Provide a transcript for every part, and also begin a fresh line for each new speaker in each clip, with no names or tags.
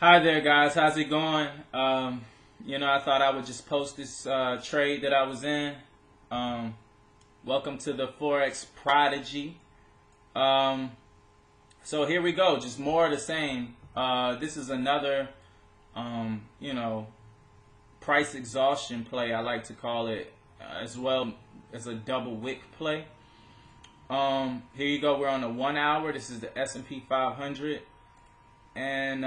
Hi there, guys. How's it going? I thought I would just post this trade that I was in. Welcome to the Forex Prodigy. So here we go. Just more of the same. This is another, price exhaustion play. I like to call it, as well as a double wick play. Here you go. We're on the 1 hour. This is the S&P 500. And,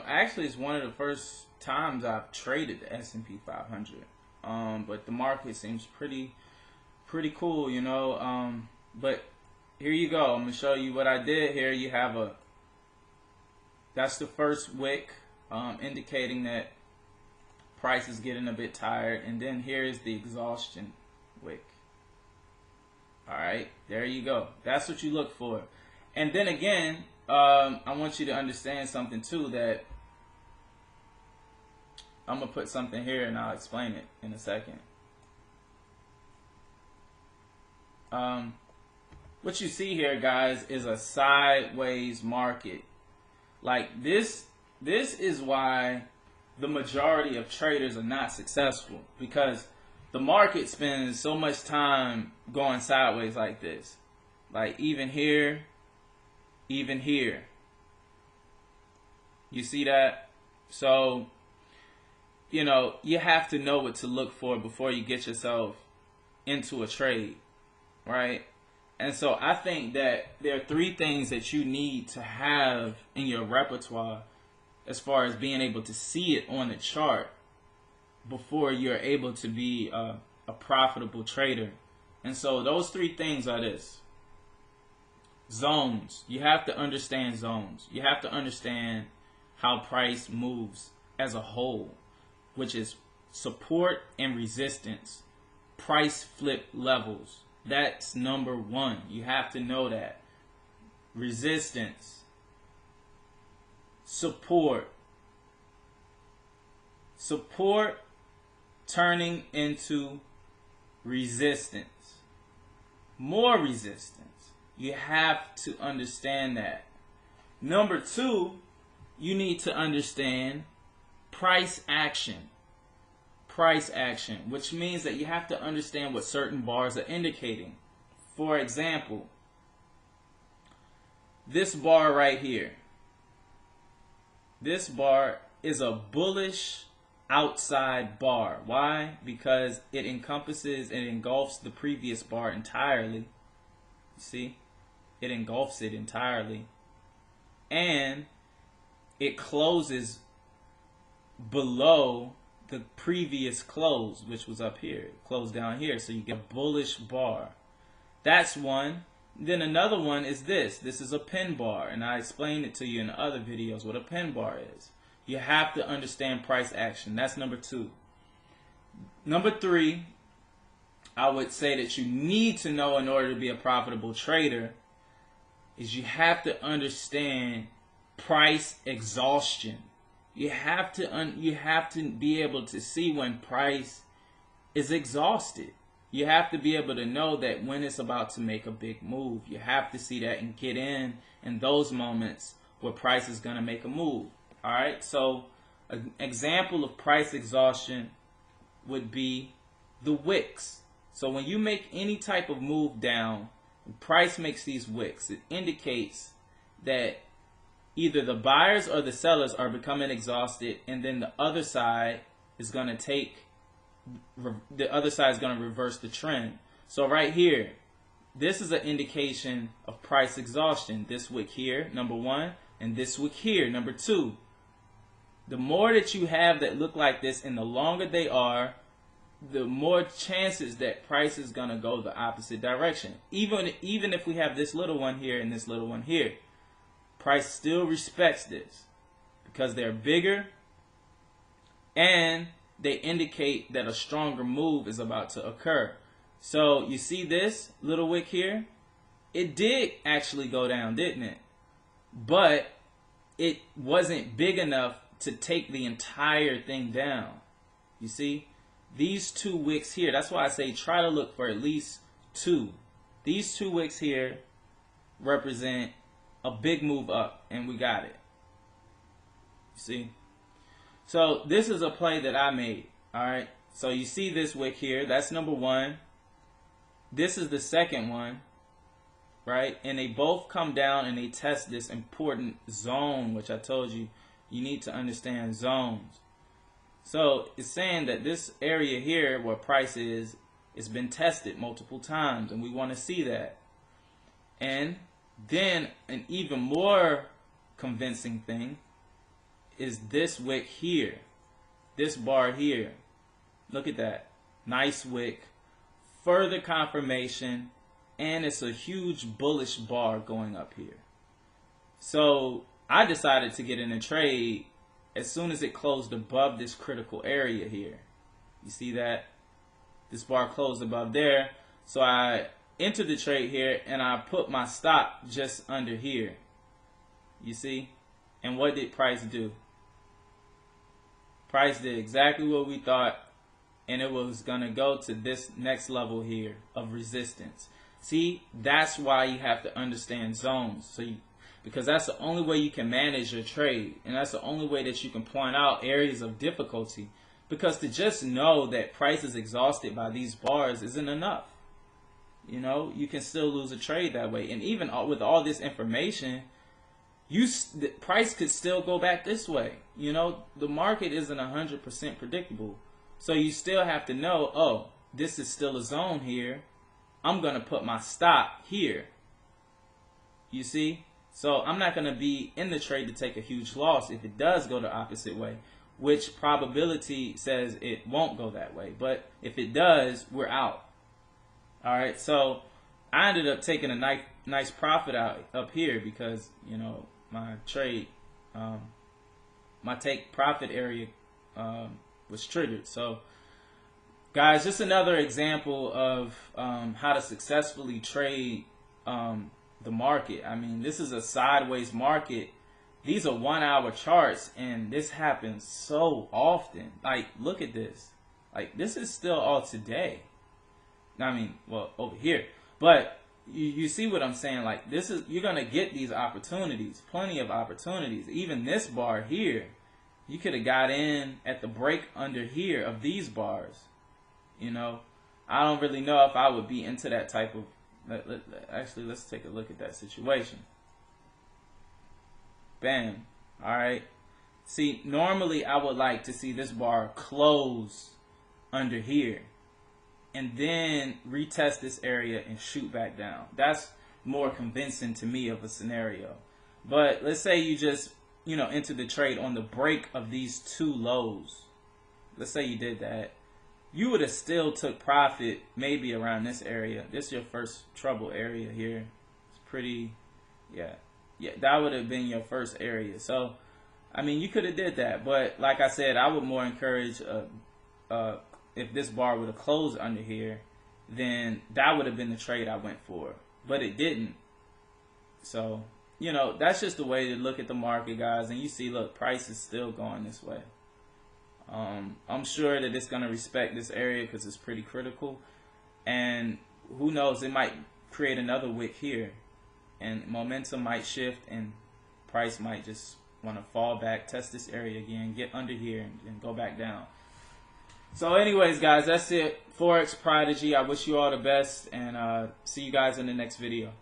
actually it's one of the first times I've traded the S&P 500. But the market seems pretty cool, but here you go. I'm going to show you what I did here. You have that's the first wick, indicating that price is getting a bit tired. And then here is the exhaustion wick. All right, there you go. That's what you look for. And then again, I want you to understand something too, that I'm going to put something here and I'll explain it in a second. What you see here, guys, is a sideways market. Like this is why the majority of traders are not successful, because the market spends so much time going sideways like this. Like even here. You see that? So, you have to know what to look for before you get yourself into a trade, right? And so I think that there are 3 things that you need to have in your repertoire as far as being able to see it on the chart before you're able to be a profitable trader. And so those 3 things are this. Zones. You have to understand zones. You have to understand how price moves as a whole, which is support and resistance, price flip levels. That's number 1. You have to know that. Resistance, support turning into resistance, more resistance. You have to understand that. Number 2, you need to understand price action. Price action, which means that you have to understand what certain bars are indicating. For example, this bar right here. This bar is a bullish outside bar. Why? Because it encompasses and engulfs the previous bar entirely. You see? It engulfs it entirely. And it closes below the previous close, which was up here. It closed down here, so you get a bullish bar. That's one. Then another one is this. This is a pin bar, and I explained it to you in other videos what a pin bar is. You have to understand price action. That's number 2. Number 3, I would say that you need to know in order to be a profitable trader is you have to understand price exhaustion. You have to be able to see when price is exhausted. You have to be able to know that when it's about to make a big move. You have to see that and get in those moments where price is going to make a move. All right, so an example of price exhaustion would be the wicks. So when you make any type of move down, price makes these wicks. It indicates that either the buyers or the sellers are becoming exhausted, and then the other side is going to reverse the trend. So right here, this is an indication of price exhaustion. This wick here, number 1, and this wick here, number 2. The more that you have that look like this, and the longer they are, the more chances that price is going to go the opposite direction. Even if we have this little one here and this little one here, price still respects this because they're bigger and they indicate that a stronger move is about to occur. So you see this little wick here? It did actually go down, didn't it? But it wasn't big enough to take the entire thing down. You see? These 2 wicks here, that's why I say try to look for at least 2. These 2 wicks here represent a big move up, and we got it. You see? So this is a play that I made. All right. So you see this wick here. That's number one. This is the second one. Right? And they both come down and they test this important zone, which I told you, you need to understand zones. So it's saying that this area here where price is, it's been tested multiple times, and we want to see that. And then an even more convincing thing is this wick here, this bar here. Look at that. Nice wick. Further confirmation, and it's a huge bullish bar going up here. So I decided to get in a trade as soon as it closed above this critical area here. You see that? This bar closed above there. So I entered the trade here and I put my stop just under here. You see? And what did price do? Price did exactly what we thought, and it was going to go to this next level here of resistance. See, that's why you have to understand zones. Because that's the only way you can manage your trade, and that's the only way that you can point out areas of difficulty. Because to just know that price is exhausted by these bars isn't enough. You know, you can still lose a trade that way. And even with all this information, the price could still go back this way. You know, the market isn't 100% predictable. So you still have to know, oh, this is still a zone here. I'm going to put my stop here. You see? So I'm not going to be in the trade to take a huge loss if it does go the opposite way, which probability says it won't go that way. But if it does, we're out. All right. So I ended up taking a nice profit out up here because, you know, my trade, my take profit area was triggered. So guys, just another example of how to successfully trade the market. I mean, this is a sideways market. These are 1 hour charts, and this happens so often. Like, look at this. Like, this is still all today. I mean, well, over here. But you see what I'm saying? Like, this is, you're going to get these opportunities, plenty of opportunities. Even this bar here, you could have got in at the break under here of these bars. You know, I don't really know if I would be into that type of, actually, let's take a look at that situation. Bam. All right. See, normally I would like to see this bar close under here and then retest this area and shoot back down. That's more convincing to me of a scenario. But let's say you just, you know, enter the trade on the break of these two lows. Let's say you did that. You would have still took profit maybe around this area. This is your first trouble area here. It's pretty, yeah, that would have been your first area. So, I mean, you could have did that. But like I said, I would more encourage if this bar would have closed under here, then that would have been the trade I went for. But it didn't. So, you know, that's just the way to look at the market, guys. And you see, look, price is still going this way. I'm sure that it's going to respect this area because it's pretty critical. And who knows, it might create another wick here. And momentum might shift and price might just want to fall back, test this area again, get under here and go back down. So anyways, guys, that's it. Forex Prodigy. I wish you all the best and see you guys in the next video.